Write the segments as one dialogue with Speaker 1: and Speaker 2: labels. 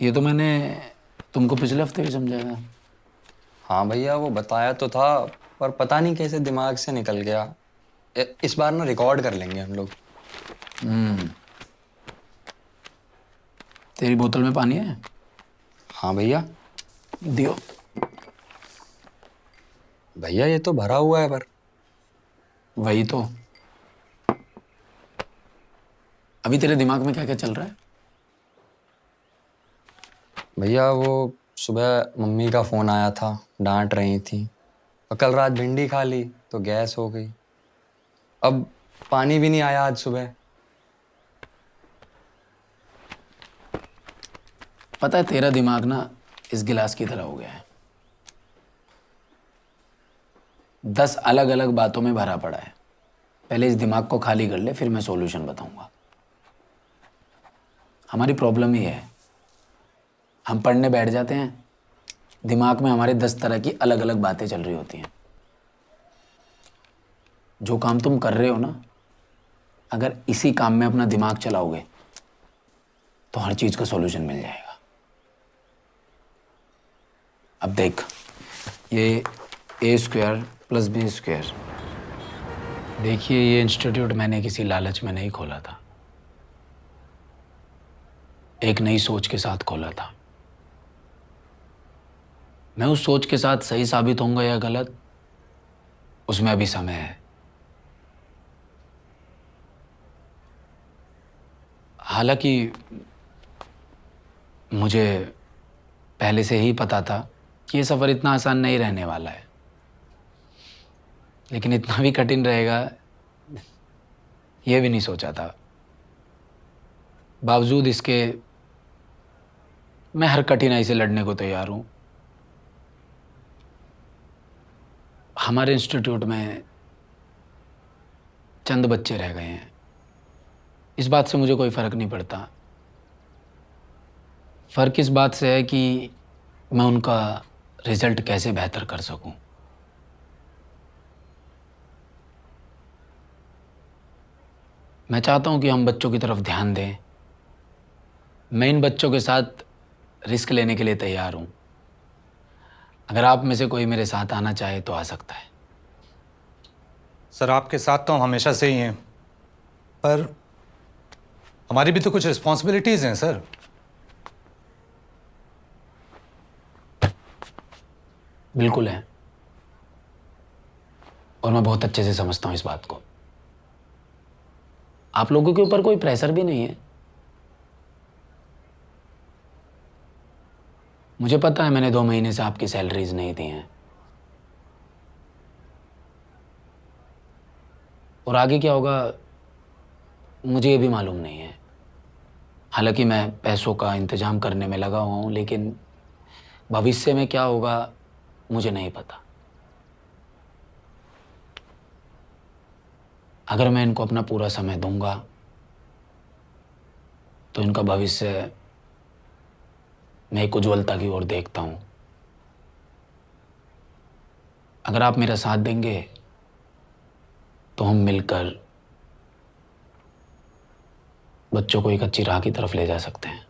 Speaker 1: ये तो मैंने तुमको पिछले हफ्ते भी समझाया था।
Speaker 2: हाँ भैया, वो बताया तो था, पर पता नहीं कैसे दिमाग से निकल गया। इस बार ना रिकॉर्ड कर लेंगे हम लोग।
Speaker 1: हम्म। तेरी बोतल में पानी है?
Speaker 2: हाँ भैया।
Speaker 1: दियो।
Speaker 2: भैया ये तो भरा हुआ है पर।
Speaker 1: वही तो। अभी तेरे दिमाग में क्या क्या चल रहा है?
Speaker 2: भैया वो सुबह मम्मी का फोन आया था, डांट रही थी। और कल रात भिंडी खा ली तो गैस हो गई। अब पानी भी नहीं आया आज सुबह।
Speaker 1: पता है तेरा दिमाग ना इस गिलास की तरह हो गया है। 10 अलग अलग बातों में भरा पड़ा है। पहले इस दिमाग को खाली कर ले, फिर मैं सॉल्यूशन बताऊंगा। हमारी प्रॉब्लम ही है, हम पढ़ने बैठ जाते हैं, दिमाग में हमारे 10 तरह की अलग अलग बातें चल रही होती हैं। जो काम तुम कर रहे हो ना, अगर इसी काम में अपना दिमाग चलाओगे तो हर चीज का सॉल्यूशन मिल जाएगा। अब देख, ये A² + B²। देखिए, ये इंस्टीट्यूट मैंने किसी लालच में नहीं खोला था, एक नई सोच के साथ खोला था। मैं उस सोच के साथ सही साबित होऊंगा या गलत, उसमें अभी समय है। हालांकि मुझे पहले से ही पता था कि ये सफ़र इतना आसान नहीं रहने वाला है, लेकिन इतना भी कठिन रहेगा ये भी नहीं सोचा था। बावजूद इसके मैं हर कठिनाई से लड़ने को तैयार हूँ। हमारे इंस्टीट्यूट में चंद बच्चे रह गए हैं, इस बात से मुझे कोई फ़र्क नहीं पड़ता। फ़र्क इस बात से है कि मैं उनका रिज़ल्ट कैसे बेहतर कर सकूं। मैं चाहता हूं कि हम बच्चों की तरफ ध्यान दें। मैं इन बच्चों के साथ रिस्क लेने के लिए तैयार हूं। अगर आप में से कोई मेरे साथ आना चाहे तो आ सकता है।
Speaker 3: सर, आपके साथ तो हम हमेशा से ही हैं, पर हमारी भी तो कुछ रिस्पॉन्सिबिलिटीज हैं सर।
Speaker 1: बिल्कुल है, और मैं बहुत अच्छे से समझता हूं इस बात को। आप लोगों के ऊपर कोई प्रेशर भी नहीं है। मुझे पता है मैंने 2 महीने से आपकी सैलरीज नहीं दी हैं, और आगे क्या होगा मुझे ये भी मालूम नहीं है। हालांकि मैं पैसों का इंतजाम करने में लगा हुआ हूं, लेकिन भविष्य में क्या होगा मुझे नहीं पता। अगर मैं इनको अपना पूरा समय दूंगा तो इनका भविष्य मैं एक उज्ज्वलता की ओर देखता हूं। अगर आप मेरा साथ देंगे तो हम मिलकर बच्चों को एक अच्छी राह की तरफ ले जा सकते हैं।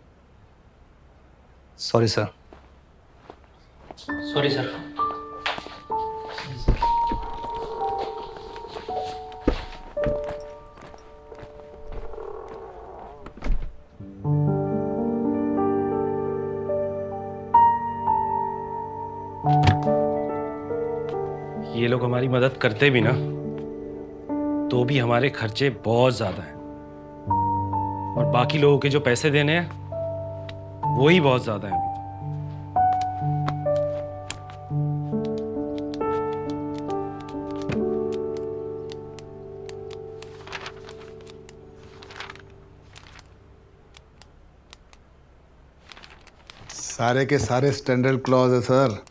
Speaker 3: Sorry sir.
Speaker 1: Sorry sir.
Speaker 4: ये लोग हमारी मदद करते भी ना, तो भी हमारे खर्चे बहुत ज्यादा हैं, और बाकी लोगों के जो पैसे देने हैं वो ही बहुत ज्यादा हैं अभी
Speaker 5: सारे के सारे स्टैंडर्ड क्लॉज है सर,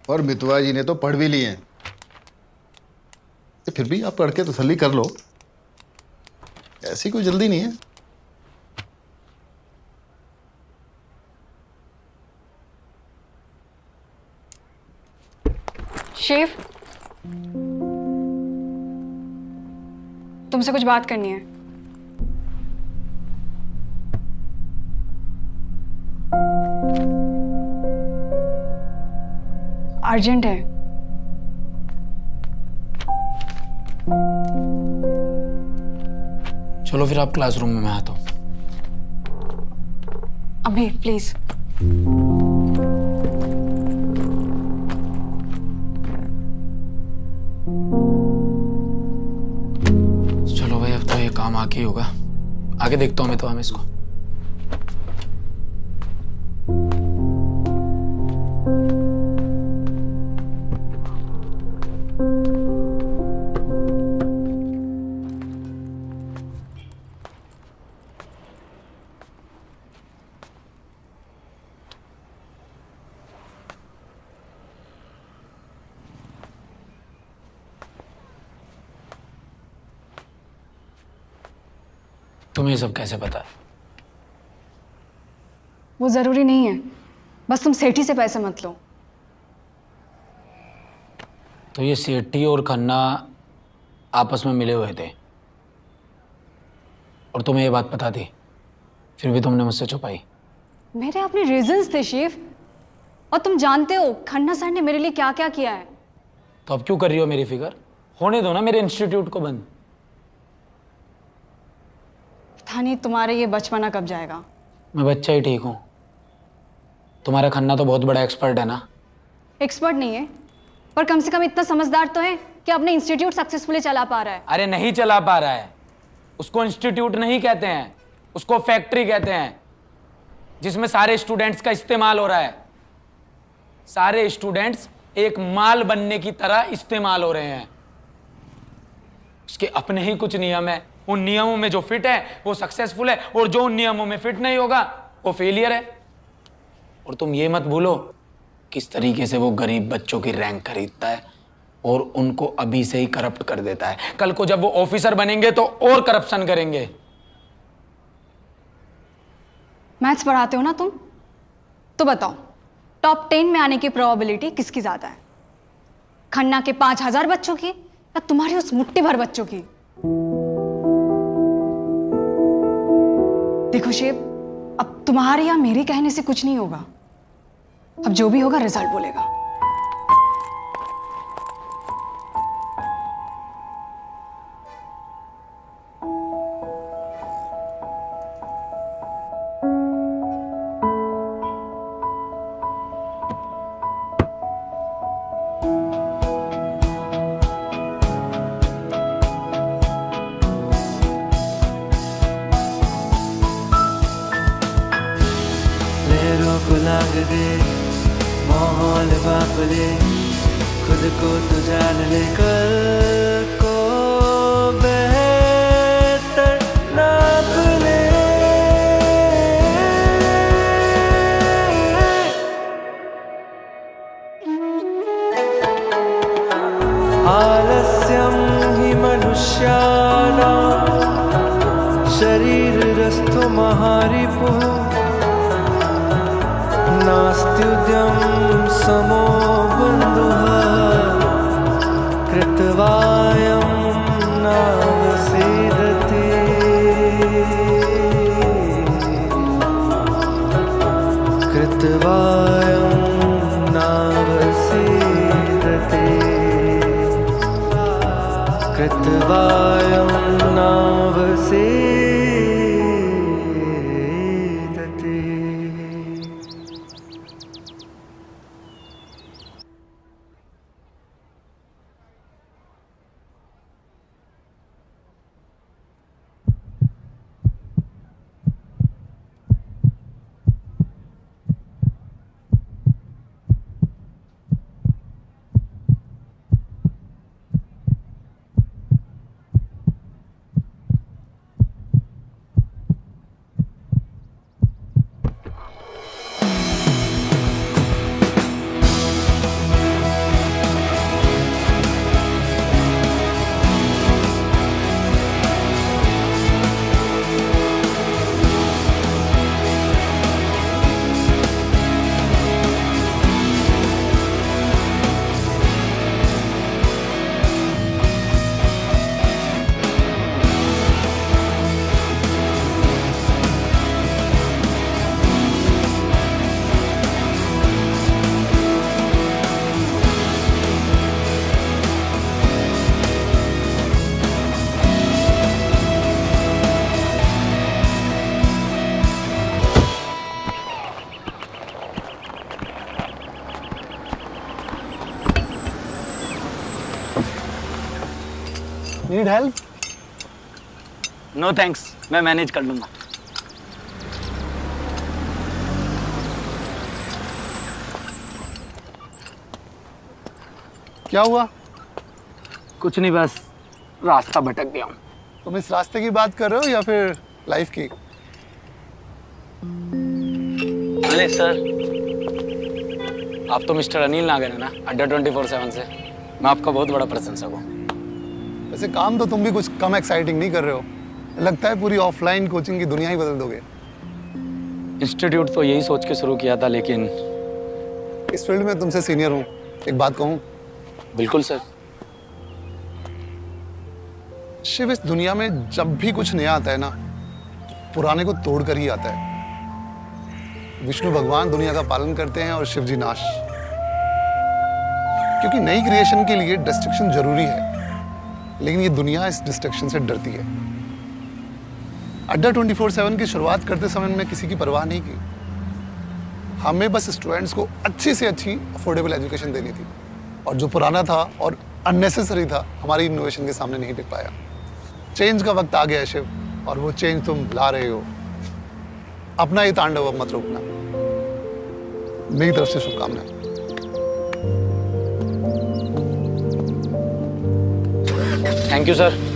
Speaker 5: और मितवा जी ने तो पढ़ भी लिए हैं। तो फिर भी आप पढ़ के तसल्ली कर लो, ऐसी कोई जल्दी नहीं है।
Speaker 6: शिव, तुमसे कुछ बात करनी है। अर्जेंट है।
Speaker 1: चलो फिर आप क्लासरूम में, मैं आता हूँ।
Speaker 6: अभी प्लीज।
Speaker 1: चलो भाई, अब तो ये काम आके ही होगा। आगे देखता हूँ मैं तो हम इसको। तुम्हें ये सब कैसे पता है?
Speaker 6: वो जरूरी नहीं है, बस तुम सेठी से पैसे मत लो।
Speaker 1: तो ये सेठी और खन्ना आपस में मिले हुए थे और तुम्हें ये बात पता थी, फिर भी तुमने मुझसे छुपाई।
Speaker 6: मेरे अपने रीजंस थे शिव, और तुम जानते हो खन्ना सर ने मेरे लिए क्या क्या किया है।
Speaker 1: तो अब क्यों कर रही हो मेरी फिक्र? होने दो ना मेरे इंस्टीट्यूट को बंद।
Speaker 6: पता नहीं तुम्हारे ये बचपना कब जाएगा।
Speaker 1: मैं बच्चा ही ठीक हूँ। तुम्हारा खन्ना तो बहुत बड़ा एक्सपर्ट है ना।
Speaker 6: एक्सपर्ट नहीं है, पर कम से कम इतना समझदार तो है कि अपने इंस्टीट्यूट सक्सेसफुली चला पा रहा है।
Speaker 1: अरे नहीं चला पा रहा है, उसको इंस्टीट्यूट नहीं कहते हैं, उसको फैक्ट्री कहते हैं, जिसमें सारे स्टूडेंट्स का इस्तेमाल हो रहा है। सारे स्टूडेंट्स एक माल बनने की तरह इस्तेमाल हो रहे हैं। उसके अपने ही कुछ नियम है, उन नियमों में जो फिट है वो सक्सेसफुल है, और जो उन नियमों में फिट नहीं होगा वो फेलियर है। और तुम ये मत भूलो किस तरीके से वो गरीब बच्चों की रैंक खरीदता है और उनको अभी से ही करप्ट कर देता है। कल को जब वो ऑफिसर बनेंगे तो और करप्शन करेंगे।
Speaker 6: मैथ्स पढ़ाते हो ना तुम, तो बताओ टॉप 10 में आने की प्रोबेबिलिटी किसकी ज्यादा है? खन्ना के 5000 बच्चों की या तुम्हारी उस मुट्ठी भर बच्चों की? देखो शिव, अब तुम्हारे या मेरे कहने से कुछ नहीं होगा। अब जो भी होगा रिजल्ट बोलेगा।
Speaker 7: लहरों को लांग दे, माहौल बाप ले, खुद को तो जान ले, कल को बेहतर नाप ले। आलस्यं हि मनुष्याणां शरीरस्थो महारिपुः नास्त्युद्यं समो बन्धुः कृतवायं नावसीदति। कृतवायं नावसीदति। कृतवायं नावसीदति।
Speaker 5: Need help?
Speaker 1: नो थैंक्स, मैं मैनेज कर लूंगा।
Speaker 5: क्या हुआ?
Speaker 1: कुछ नहीं, बस रास्ता भटक गया हूँ।
Speaker 5: तुम इस रास्ते की बात कर रहे हो या फिर लाइफ की?
Speaker 1: अरे सर, आप तो मिस्टर अनिल नागर है ना, अड्डा 24/7 से। मैं आपका बहुत बड़ा प्रशंसक हूँ।
Speaker 5: वैसे काम तो तुम भी कुछ कम एक्साइटिंग नहीं कर रहे हो। लगता है पूरी ऑफलाइन कोचिंग की दुनिया ही बदल दोगे।
Speaker 1: इंस्टीट्यूट तो यही सोच के शुरू किया था, लेकिन
Speaker 5: इस फील्ड में तुमसे सीनियर हूँ, एक बात कहूँ?
Speaker 1: बिल्कुल सर।
Speaker 5: शिव, इस दुनिया में जब भी कुछ नया आता है ना, पुराने को तोड़कर ही आता है। विष्णु भगवान दुनिया का पालन करते हैं और शिव जी नाश। क्योंकि नई क्रिएशन के लिए डिस्ट्रक्शन जरूरी है, लेकिन ये दुनिया इस डिस्ट्रक्शन से डरती है। अड्डा 24/7 की शुरुआत करते समय मैंने किसी की परवाह नहीं की। हमें बस स्टूडेंट्स को अच्छी से अच्छी अफोर्डेबल एजुकेशन देनी थी, और जो पुराना था और अननेसेसरी था हमारी इनोवेशन के सामने नहीं टिक पाया। चेंज का वक्त आ गया है शिव, और वो चेंज तुम ला रहे हो। अपना ये तांडव अब मत रोकना। मेरी तरफ से शुभकामनाएं।
Speaker 1: Thank you sir.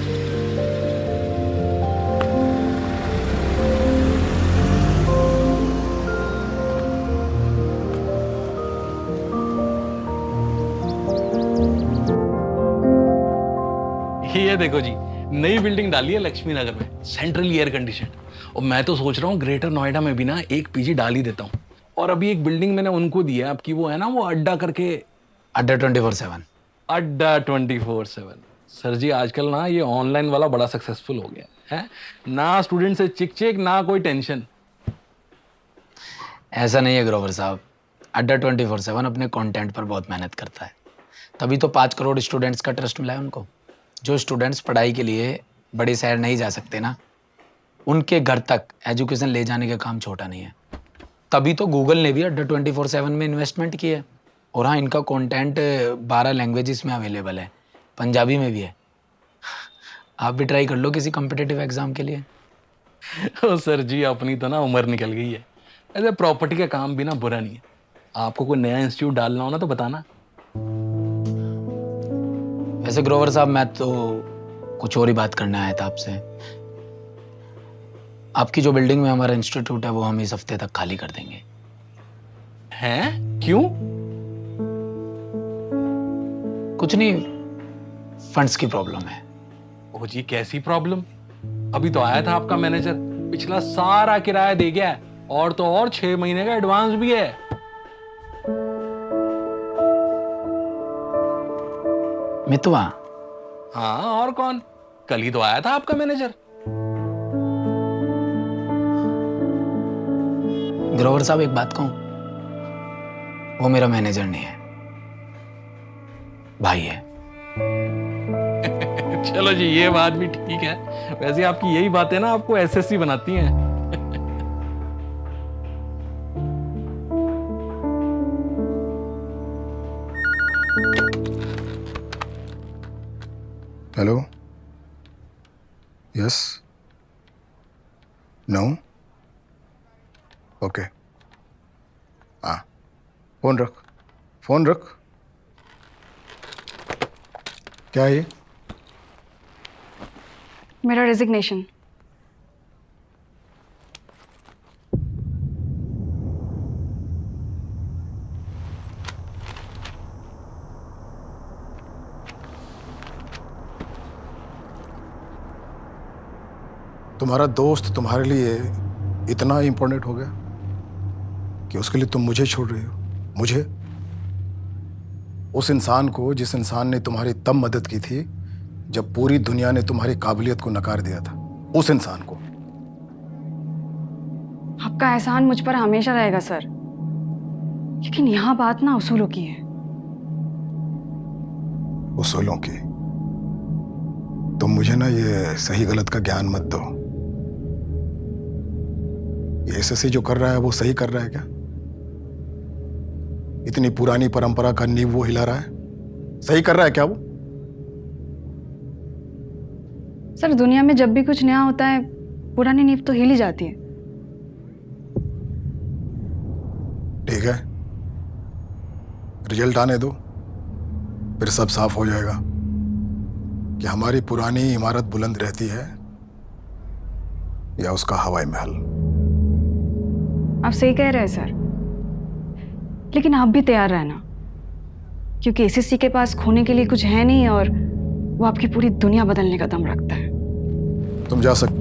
Speaker 8: ये देखो जी, नई बिल्डिंग डाली है लक्ष्मी नगर में, सेंट्रल एयर कंडीशन। और मैं तो सोच रहा हूँ ग्रेटर नोएडा में भी ना एक पीजी डाल ही देता हूँ। और अभी एक बिल्डिंग मैंने उनको दी है आपकी, वो है ना वो अड्डा करके।
Speaker 1: अड्डा 24/7।
Speaker 8: अड्डा 24/7। सर जी आजकल ना ये ऑनलाइन वाला बड़ा सक्सेसफुल हो गया है ना, स्टूडेंट से चिक चिक ना कोई टेंशन।
Speaker 1: ऐसा नहीं है ग्रोवर साहब, अड्डा 24/7 अपने कंटेंट पर बहुत मेहनत करता है, तभी तो 5 करोड़ स्टूडेंट्स का ट्रस्ट मिला है उनको। जो स्टूडेंट्स पढ़ाई के लिए बड़े शहर नहीं जा सकते ना, उनके घर तक एजुकेशन ले जाने का काम छोटा नहीं है। तभी तो गूगल ने भी अड्डा 24/7 में इन्वेस्टमेंट की है। और हाँ, इनका कंटेंट 12 लैंग्वेजेस में अवेलेबल है, पंजाबी में भी है। आप भी ट्राई कर लो किसी कॉम्पिटिटिव एग्जाम के लिए।
Speaker 8: ओ सर जी, अपनी तो ना उम्र निकल गई है। ऐसे प्रॉपर्टी का काम भी ना बुरा नहीं है। आपको कोई नया इंस्टीट्यूट डालना हो ना तो बताना।
Speaker 1: वैसे ग्रोवर साहब, मैं तो कुछ और ही बात करने आया था आपसे। आपकी जो बिल्डिंग में हमारा इंस्टीट्यूट है वो हम इस हफ्ते तक खाली कर देंगे।
Speaker 8: हैं? क्यों?
Speaker 1: कुछ नहीं, फंड्स की प्रॉब्लम है।
Speaker 8: ओ जी, कैसी प्रॉब्लम? अभी तो आया था आपका मैनेजर, पिछला सारा किराया दे गया है, और तो और 6 महीने का एडवांस भी है।
Speaker 1: मितवा?
Speaker 8: हाँ, और कौन? कल ही तो आया था आपका मैनेजर।
Speaker 1: ग्रोवर साहब, एक बात कहूं, वो मेरा मैनेजर नहीं है, भाई है।
Speaker 8: चलो जी, ये बात भी ठीक है। वैसे आपकी यही बातें ना आपको एसएससी बनाती हैं।
Speaker 5: हेलो? यस? नो? ओके। हाँ, फोन रख, फोन रख। क्या है ये?
Speaker 6: मेरा रेजिग्नेशन।
Speaker 5: तुम्हारा दोस्त तुम्हारे लिए इतना इम्पोर्टेंट हो गया कि उसके लिए तुम मुझे छोड़ रही हो? मुझे? उस इंसान को जिस इंसान ने तुम्हारी तब मदद की थी जब पूरी दुनिया ने तुम्हारी काबिलियत को नकार दिया था, उस इंसान को।
Speaker 6: आपका एहसान मुझ पर हमेशा रहेगा सर, लेकिन यहाँ बात ना उसूलों की है।
Speaker 5: उसूलों की? तुम मुझे ना ये सही गलत का ज्ञान मत दो। ये एसएससी जो कर रहा है वो सही कर रहा है क्या? इतनी पुरानी परंपरा का नींव वो हिला रहा है, सही कर रहा है क्या वो?
Speaker 6: सर दुनिया में जब भी कुछ नया होता है पुरानी नींव तो हिल ही जाती है।
Speaker 5: ठीक है, रिजल्ट आने दो, फिर सब साफ हो जाएगा कि हमारी पुरानी इमारत बुलंद रहती है या उसका हवाई महल।
Speaker 6: आप सही कह रहे हैं सर, लेकिन आप भी तैयार रहना, क्योंकि एसीसी के पास खोने के लिए कुछ है नहीं और वो आपकी पूरी दुनिया बदलने का दम रखता है।
Speaker 5: तुम जा सकते।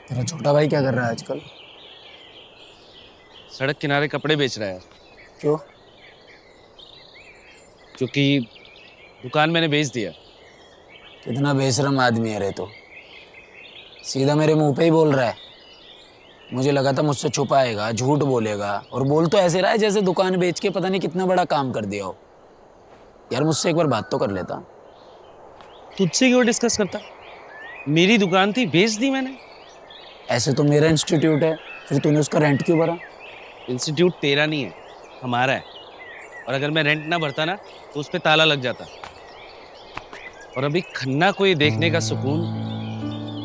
Speaker 1: तेरा छोटा भाई क्या कर रहा है आजकल?
Speaker 4: सड़क किनारे कपड़े बेच रहा है यार।
Speaker 1: क्यों?
Speaker 4: क्योंकि दुकान मैंने बेच दिया।
Speaker 1: कितना बेशरम आदमी है रे तो, सीधा मेरे मुंह पे ही बोल रहा है। मुझे लगा था मुझसे छुपाएगा, झूठ बोलेगा, और बोल तो ऐसे रहा है जैसे दुकान बेच के पता नहीं कितना बड़ा काम कर दिया हो। यार मुझसे एक बार बात तो कर लेता।
Speaker 4: तुझसे क्यों डिस्कस करता? मेरी दुकान थी, बेच दी मैंने।
Speaker 1: ऐसे तो मेरा इंस्टीट्यूट है, फिर तूने उसका रेंट क्यों भरा?
Speaker 4: इंस्टीट्यूट तेरा नहीं है, हमारा है। और अगर मैं रेंट ना भरता ना तो उस पे ताला लग जाता। और अभी खन्ना को ये देखने का सुकून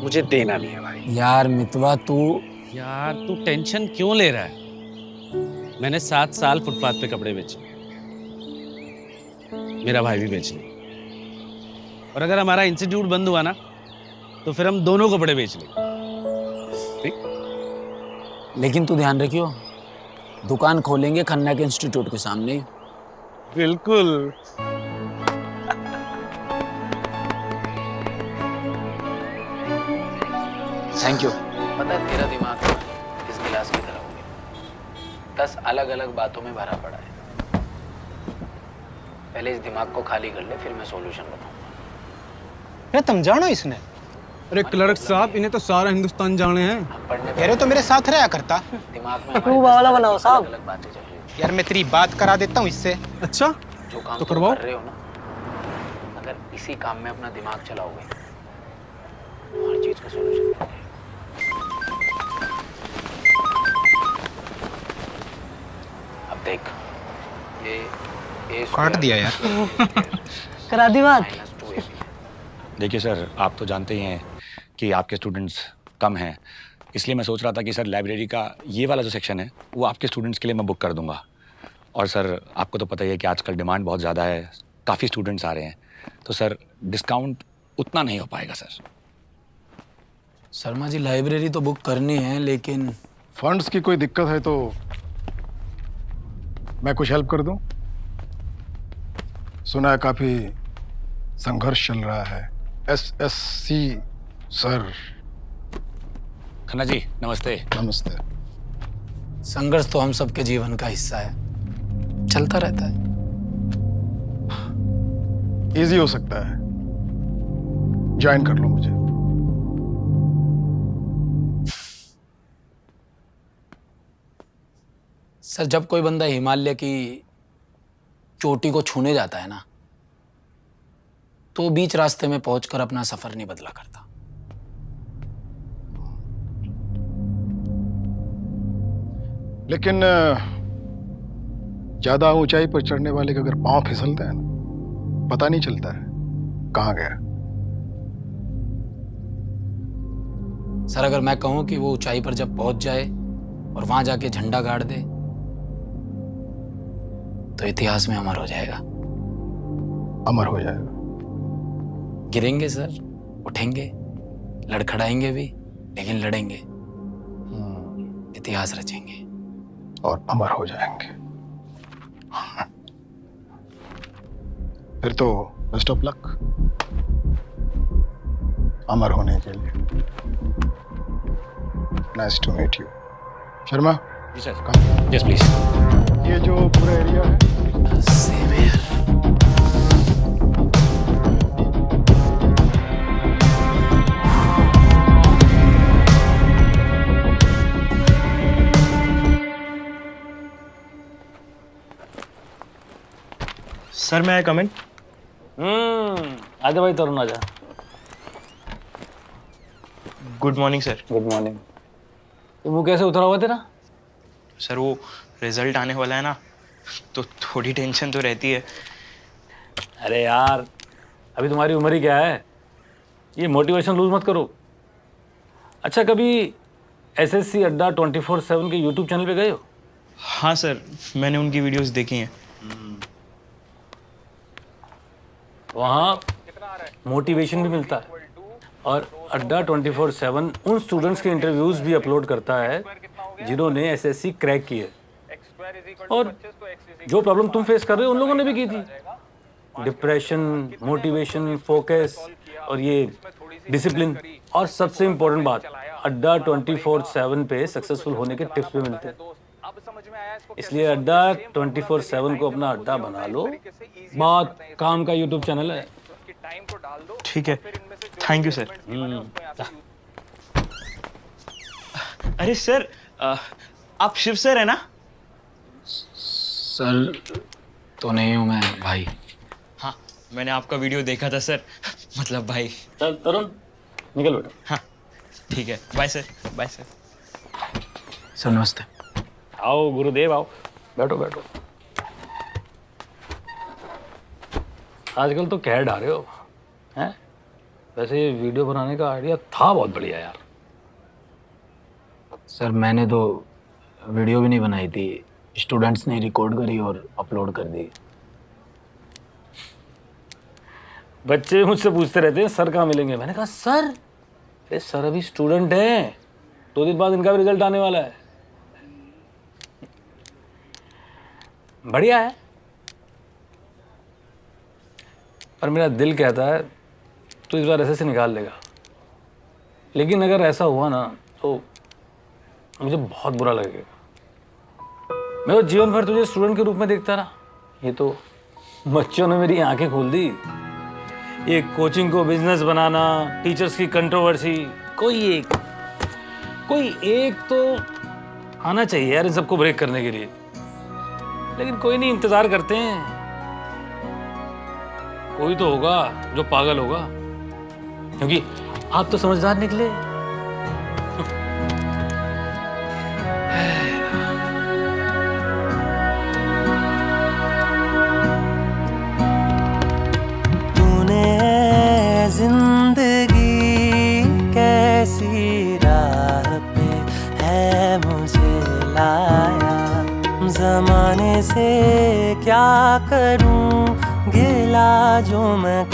Speaker 4: मुझे देना नहीं है भाई।
Speaker 1: यार मितवा तू
Speaker 4: यार तू टेंशन क्यों ले रहा है? मैंने 7 साल फुटपाथ पे कपड़े बेचे, मेरा भाई भी बेच ले। और अगर हमारा इंस्टीट्यूट बंद हुआ ना तो फिर हम दोनों कपड़े बेच लेंगे।
Speaker 1: लेकिन तू ध्यान रखियो, दुकान खोलेंगे खन्ना के इंस्टीट्यूट के सामने ही।
Speaker 4: बिल्कुल।
Speaker 1: Thank you. पता है तेरा दिमाग इस गिलास की तरह हो गया, 10 अलग अलग बातों में भरा पड़ा है। पहले इस दिमाग को खाली कर ले, फिर मैं सॉल्यूशन बताऊंगा।
Speaker 9: अरे तुम जानो इसने?
Speaker 10: अरे क्लर्क साहब, इन्हें तो सारा हिंदुस्तान जाने हैं।
Speaker 9: अरे तो मेरे साथ रहा करता।
Speaker 1: दिमाग में वाला बनाओ साहब, अलग बातें चल रही हैं।
Speaker 9: यार मैं तेरी बात करा देता हूँ इससे।
Speaker 10: अच्छा
Speaker 1: जो काम
Speaker 10: तो
Speaker 1: तुम
Speaker 10: करवाओ।
Speaker 1: कर रहे हो ना, अगर इसी काम में अपना दिमाग चलाओगे तो हर चीज का सॉल्यूशन मिल जाएगा। अब देख, ये
Speaker 9: काट दिया यार।
Speaker 11: करा दी बात।
Speaker 12: देखिए सर, आप तो जानते ही हैं कि आपके स्टूडेंट्स कम हैं, इसलिए मैं सोच रहा था कि सर लाइब्रेरी का ये वाला जो सेक्शन है वो आपके स्टूडेंट्स के लिए मैं बुक कर दूंगा। और सर आपको तो पता ही है कि आजकल डिमांड बहुत ज़्यादा है, काफ़ी स्टूडेंट्स आ रहे हैं, तो सर डिस्काउंट उतना नहीं हो पाएगा सर।
Speaker 1: शर्मा जी, लाइब्रेरी तो बुक करनी है, लेकिन
Speaker 5: फंड्स की कोई दिक्कत है तो मैं कुछ हेल्प कर दूं? सुना है काफी संघर्ष चल रहा है। SSC sir.
Speaker 12: खन्ना जी नमस्ते।
Speaker 5: नमस्ते।
Speaker 1: संघर्ष तो हम सबके जीवन का हिस्सा है, चलता रहता है।
Speaker 5: इजी हो सकता है, ज्वाइन कर लो मुझे।
Speaker 1: सर, जब कोई बंदा हिमालय की चोटी को छूने जाता है ना, तो बीच रास्ते में पहुंचकर अपना सफर नहीं बदला करता।
Speaker 5: लेकिन ज्यादा ऊंचाई पर चढ़ने वाले का अगर पांव फिसलता है ना, पता नहीं चलता है कहां गया।
Speaker 1: सर, अगर मैं कहूं कि वो ऊंचाई पर जब पहुंच जाए और वहां जाके झंडा गाड़ दे तो इतिहास में अमर हो जाएगा।
Speaker 5: अमर हो जाएगा।
Speaker 1: गिरेंगे सर, उठेंगे, लड़खड़ाएंगे भी, लेकिन लड़ेंगे, इतिहास रचेंगे
Speaker 5: और अमर हो जाएंगे। फिर तो बेस्ट ऑफ लक अमर होने के लिए। Nice to meet you. Sharma.
Speaker 12: जी सर। Yes please.
Speaker 5: ये जो पूरा एरिया है,
Speaker 1: सेम हियर।
Speaker 7: सर मैं कमेंट।
Speaker 4: आजा भाई तरुण आजा।
Speaker 7: Good morning sir.
Speaker 4: Good morning. तो वो कैसे उतरा हुआ तेरा?
Speaker 7: सर वो रिजल्ट आने वाला है ना, तो थोड़ी टेंशन तो रहती है।
Speaker 4: अरे यार अभी तुम्हारी उम्र ही क्या है, ये मोटिवेशन लूज मत करो। अच्छा कभी एसएससी अड्डा 24/7 के यूट्यूब चैनल पे गए हो?
Speaker 7: हाँ सर, मैंने उनकी वीडियोस देखी हैं।
Speaker 4: वहाँ मोटिवेशन भी मिलता है और अड्डा 24/7 उन स्टूडेंट्स के इंटरव्यूज भी अपलोड करता है जिन्होंने एसएससी क्रैक की है, और जो प्रॉब्लम तुम फेस कर रहे हो उन लोगों ने भी की थी। डिप्रेशन, मोटिवेशन, फोकस और ये डिसिप्लिन, और सबसे इम्पोर्टेंट बात, अड्डा 24/7 पे सक्सेसफुल होने के टिप्स भी मिलते हैं। इसलिए अड्डा 24/7 को अपना अड्डा बना लो। बहुत काम का यूट्यूब चैनल है।
Speaker 7: ठीक है, थैंक यू सर। अरे सर, आप शिव सर है ना?
Speaker 1: सर तो नहीं हूँ मैं भाई।
Speaker 7: हाँ, मैंने आपका वीडियो देखा था सर, मतलब भाई।
Speaker 4: चल तरुण निकल बेटा।
Speaker 7: हाँ ठीक है, bye sir. Bye sir.
Speaker 1: Sir नमस्ते।
Speaker 4: आओ गुरुदेव आओ, बैठो बैठो। आजकल तो कह डाल रहे हो हैं? वैसे ये वीडियो बनाने का आइडिया था बहुत बढ़िया यार।
Speaker 1: सर मैंने तो वीडियो भी नहीं बनाई थी, स्टूडेंट्स ने रिकॉर्ड करी और अपलोड कर दी।
Speaker 4: बच्चे मुझसे पूछते रहते हैं सर कहाँ मिलेंगे। मैंने कहा सर, अरे सर अभी स्टूडेंट हैं, 2 दिन बाद इनका भी रिजल्ट आने वाला है। बढ़िया है, पर मेरा दिल कहता है तो इस बार एसएससी निकाल लेगा। लेकिन अगर ऐसा हुआ ना तो मुझे बहुत बुरा लगेगा। मैं तो जीवन भर तुझे स्टूडेंट के रूप में देखता रहा, ये तो बच्चों ने मेरी आंखें खोल दी। ये कोचिंग को बिजनेस बनाना, टीचर्स की कंट्रोवर्सी, कोई एक तो आना चाहिए यार इन सबको ब्रेक करने के लिए। लेकिन कोई नहीं, इंतजार करते हैं। कोई तो होगा जो पागल होगा, क्योंकि आप तो समझदार निकले।
Speaker 7: तूने जिंदगी कैसी राह पे है मुझे लाया, जमाने से क्या करूं गिला जो मैं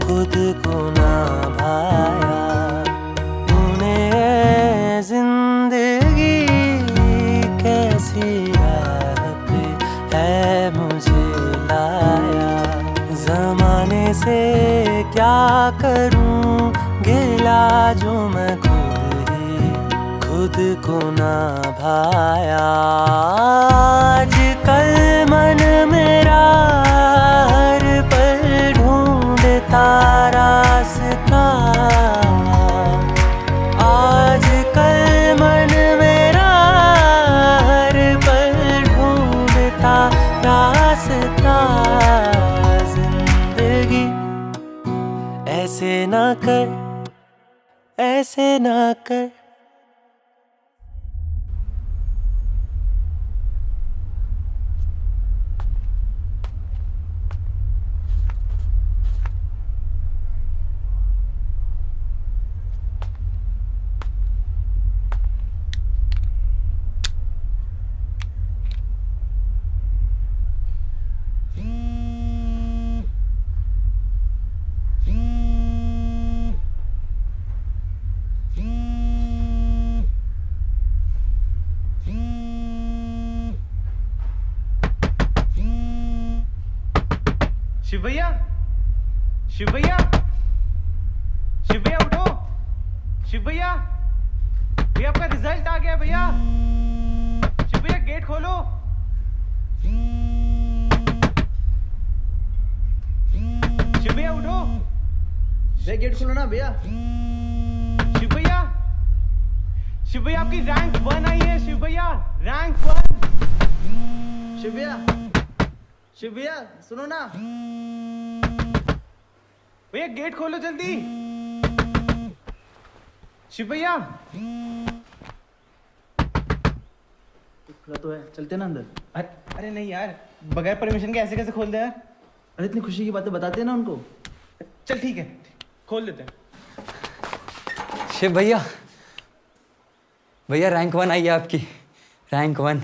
Speaker 7: खुद को ना भाया। तूने जिंदगी कैसी राह पे है मुझे लाया, जमाने से क्या करूं गिला जो मैं खुद को ना भाया। आजकल मन मेरा हर पल ढूंढता रास्ता, आजकल मन मेरा हर पल ढूंढता रास्ता। जिंदगी ऐसे ना कर, ऐसे ना कर।
Speaker 10: शिव भैया, शिव भैया, शिव भैया उठो, शिव भैया, भैया आपका रिजल्ट आ गया भैया। शिव भैया गेट खोलो। शिव भैया उठो, भैया गेट खोलो ना भैया। शिव भैया, शिव भैया आपकी रैंक 1 आई है। शिव भैया रैंक 1। शिव भैया, शिव भैया सुनो ना भैया, गेट खोलो जल्दी। शिव भैया खुला तो है, चलते ना अंदर। अरे नहीं यार, बगैर परमिशन के ऐसे कैसे खोल दे यार। अरे इतनी खुशी की बातें बताते हैं ना उनको। चल ठीक है, खोल देते हैं।
Speaker 2: शिव भैया, भैया रैंक 1 आई है आपकी, रैंक 1।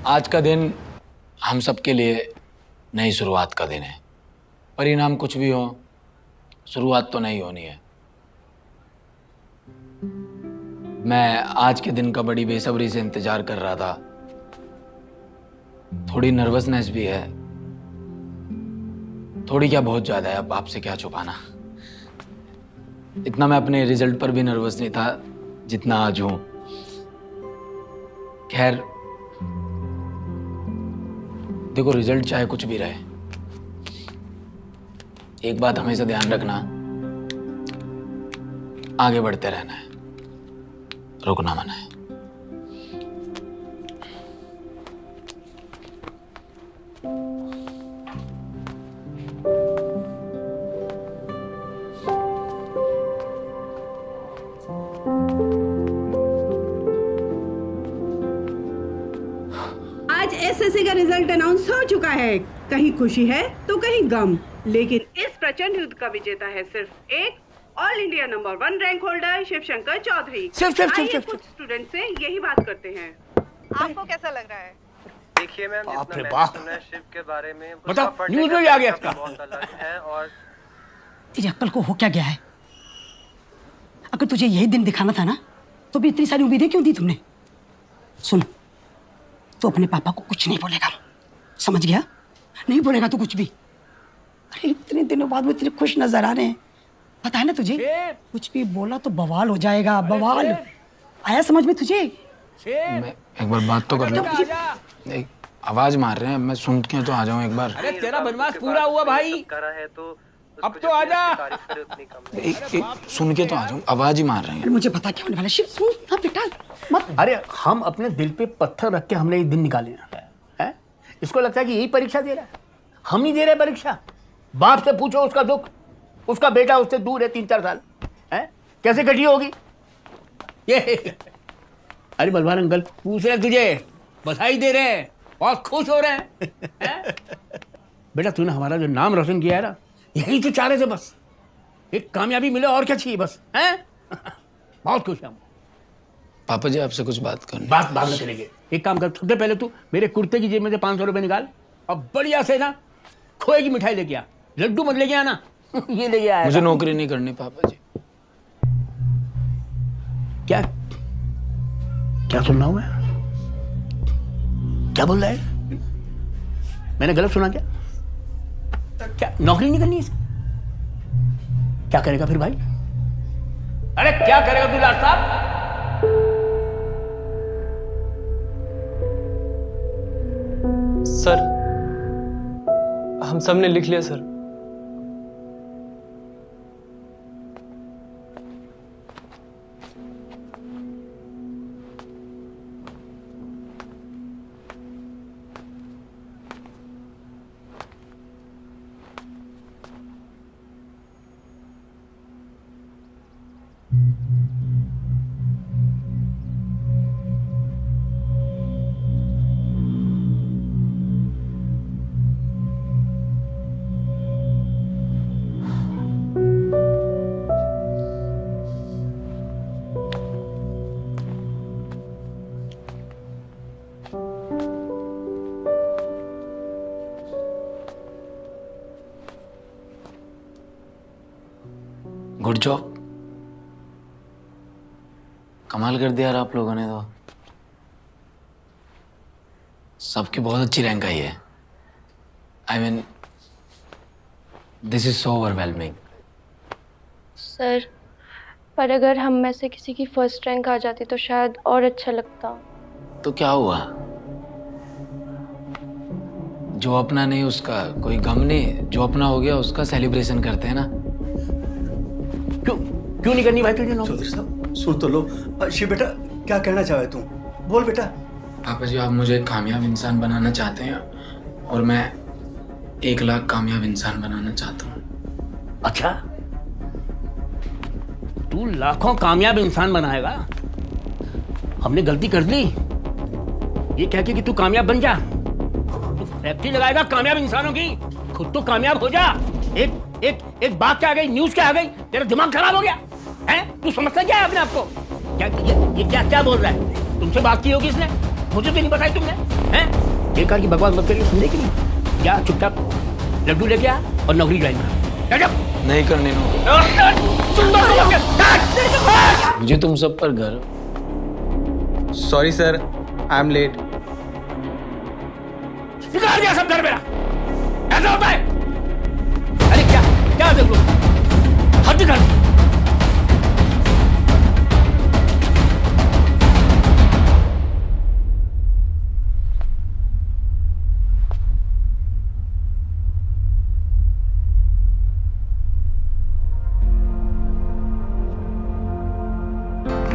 Speaker 1: आज का दिन हम सब के लिए नई शुरुआत का दिन है। परिणाम कुछ भी हो, शुरुआत तो नहीं होनी है। मैं आज के दिन का बड़ी बेसब्री से इंतजार कर रहा था। थोड़ी नर्वसनेस भी है, थोड़ी क्या बहुत ज्यादा है। अब आपसे क्या छुपाना। इतना मैं अपने रिजल्ट पर भी नर्वस नहीं था जितना आज हूं। खैर देखो, रिजल्ट चाहे कुछ भी रहे, एक बात हमेशा ध्यान रखना, आगे बढ़ते रहना है, रुकना मना है।
Speaker 13: आज एसएससी का रिजल्ट अनाउंस हो चुका है। कहीं खुशी है तो कहीं गम, लेकिन इस प्रचंड युद्ध का विजेता है सिर्फ एक all India number 1 rank holder Shivshankar Chaudhary. आइए कुछ स्टूडेंट से यही बात करते हैं। आपको कैसा लग रहा है?
Speaker 10: देखिए मैम,
Speaker 8: बाप रे बाप,
Speaker 10: शिव के बारे में
Speaker 8: बताओ, न्यूज़ में भी आ गया इसका।
Speaker 10: बहुत अलग है। और
Speaker 11: तेरी अक्ल को हो क्या गया है? अगर तुझे यही दिन दिखाना था ना, तो भी इतनी सारी उम्मीदें क्यों दी तुमने? सुन, तो अपने पापा को कुछ नहीं बोलेगा, समझ गया? नहीं बोलेगा तो कुछ भी। अरे इतने दिनों बाद वो इतने खुश नजर आ रहे हैं, पता है ना तुझे? कुछ भी बोला तो बवाल हो जाएगा, बवाल। आया समझ में तुझे?
Speaker 1: मैं एक बार बात तो कर लूं। एक आवाज मार रहे हैं, मैं सुन के तो आ जाऊं एक बार।
Speaker 8: अरे तेरा बनवास पूरा हुआ भाई,
Speaker 10: करा है तो
Speaker 8: अब तो आजा।
Speaker 1: एक सुन के तो आ जाऊं, आवाज ही मार रहे हैं।
Speaker 11: अरे मुझे पता क्या होने वाला है। शिव सुन ना बेटा, मत।
Speaker 8: अरे हम अपने दिल पे पत्थर रख के हमने ये दिन निकाले हैं। इसको लगता है कि यही परीक्षा दे रहा है। हम ही दे रहे परीक्षा। बाप से पूछो उसका दुख, उसका बेटा उससे दूर है 3-4 साल है, कैसे कटी होगी ये। अरे बलवान अंकल पूछ रहे तुझे, बधाई दे रहे हैं, बहुत खुश हो रहे हैं। बेटा तूने हमारा जो नाम रोशन किया है ना, यही तो चाह रहे थे बस, एक कामयाबी मिले और क्या चाहिए बस, हैं? बहुत खुश हैं।
Speaker 1: पापा जी आपसे कुछ बात करनी।
Speaker 8: बात बाद में करेंगे,
Speaker 14: एक काम कर, सबसे पहले तू मेरे कुर्ते की जेब में से 500 रुपए निकाल और बढ़िया से ना खोए की मिठाई लेके आ। लड्डू मत लेके आना। ये लेके आया।
Speaker 1: मुझे नौकरी नहीं करनी पापा जी।
Speaker 14: क्या क्या सुन रहा हूं मैं? क्या बोल रहा है? मैंने गलत सुना क्या? क्या नौकरी नहीं करनी इसकी? क्या करेगा फिर भाई? अरे क्या करेगा तू लाट साहब?
Speaker 15: सर, हम सब ने लिख लिया सर।
Speaker 1: Good job. कमाल कर दिया यार आप लोगों ने तो। सबकी बहुत अच्छी रैंक आई है। I mean this is so overwhelming.
Speaker 16: Sir, पर अगर हम में से किसी की फर्स्ट रैंक आ जाती तो शायद और अच्छा लगता।
Speaker 1: तो क्या हुआ? जो अपना नहीं उसका कोई गम नहीं, जो अपना हो गया उसका सेलिब्रेशन करते हैं ना।
Speaker 14: क्यों नहीं करनी भाई तुझे नौकरी?
Speaker 17: चौधरी साहब सुन तो लो। शिव बेटा क्या कहना चाहे तुम? बोल बेटा।
Speaker 1: पापा जी आप मुझे एक कामयाब इंसान बनाना चाहते हैं और मैं 1 लाख कामयाब इंसान बनाना चाहता हूँ।
Speaker 14: अच्छा, तू लाखों कामयाब इंसान बनाएगा? हमने गलती कर ली ये कह के कि तू कामयाब बन जा। तू फैक्ट्री लगाएगा कामयाब इंसानों की, खुद तो कामयाब हो जा। एक बात क्या आ गई, न्यूज क्या आ गई, तेरा दिमाग खराब हो गया है? तू समझता क्या है अपने आप को? क्या ये क्या बोल रहा है? तुमसे बात की होगी इसने, मुझे तो नहीं बताई तुमने हैं? बेकार की बकवास मत करिए, सुनने के लिए क्या चुपचाप लड्डू लेके आ और नौकरी ज्वाइन कर।
Speaker 1: नहीं करने मुझे तुम सब पर गर्व।
Speaker 9: Sorry sir, I am late.
Speaker 14: बिगाड़ दिया सब घर मेरा। ऐसा होता है? अरे क्या देख लो, हद कर दी।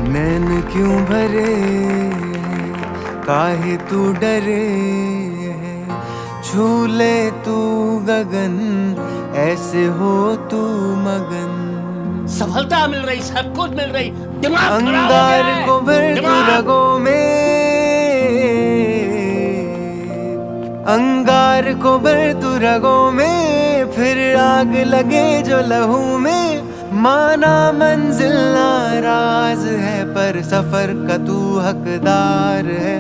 Speaker 7: नैन क्यों भरे काहे तू डरे है, छू ले तू गगन ऐसे हो तू मगन।
Speaker 14: सफलता मिल रही, सब कुछ मिल रही, दिमाग
Speaker 7: अंगार को भर तू रगों में, अंगार को भर तू रगों में, फिर आग लगे जो लहू में। माना मंजिल नाराज है पर सफर का तू हकदार है।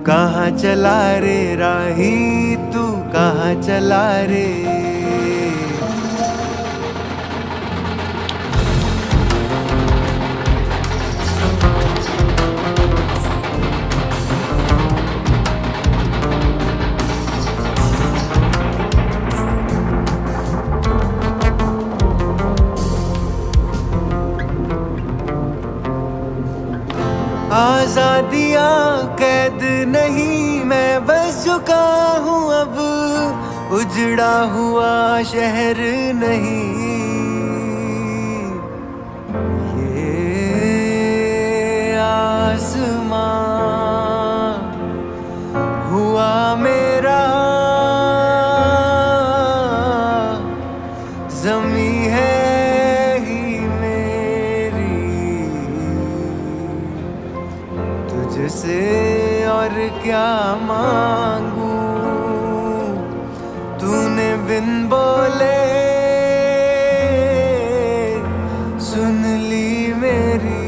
Speaker 7: कहाँ चला रे राही तू, कहाँ चला रे? आजादियाँ कैद नहीं, मैं बस चुका हूँ अब, उजड़ा हुआ शहर नहीं। ये आसमां हुआ मेरा, ज़मीं है तुझसे और क्या मांगू, तूने बिन बोले सुन ली मेरी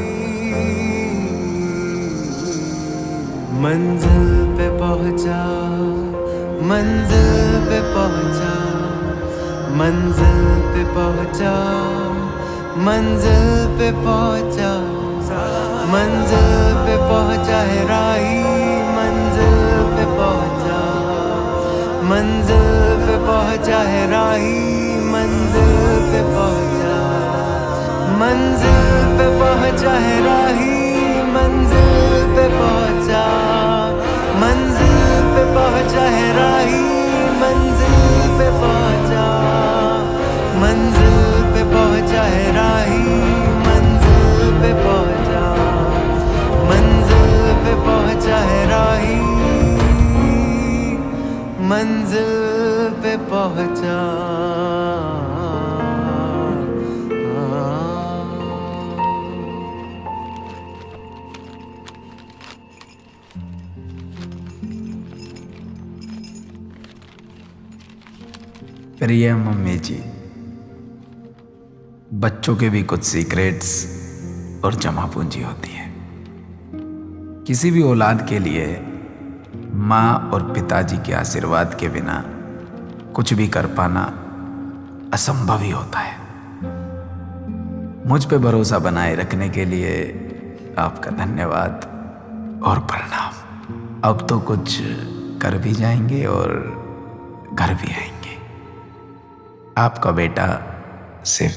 Speaker 7: मंजिल पे पहुंचा, मंजिल पे पहुंचा, मंजिल पे पहुंचा, मंजिल पे पहुंचा, मंजिल पे पहुंचा है राही, मंजिल पे पहुंचा, मंजिल पे पहुंचा है राही, मंजिल पे पहुंचा, मंजिल पे पहुंचा है राही, मंजिल पे पहुंचा, मंजिल पे पहुंचा है राही, मंजिल पे पहुंचा, मंजिल पे पहुंचा है राही, मंजिल पे पहुंचा, मंजिल पे पहुंचा है राही, मंजिल पे पहुंचा।
Speaker 1: प्रिय मम्मी जी, बच्चों के भी कुछ सीक्रेट्स और जमा पूंजी होती है। किसी भी औलाद के लिए माँ और पिताजी के आशीर्वाद के बिना कुछ भी कर पाना असंभव ही होता है। मुझ पे भरोसा बनाए रखने के लिए आपका धन्यवाद और प्रणाम। अब तो कुछ कर भी जाएंगे और घर भी आएंगे। आपका बेटा सिर्फ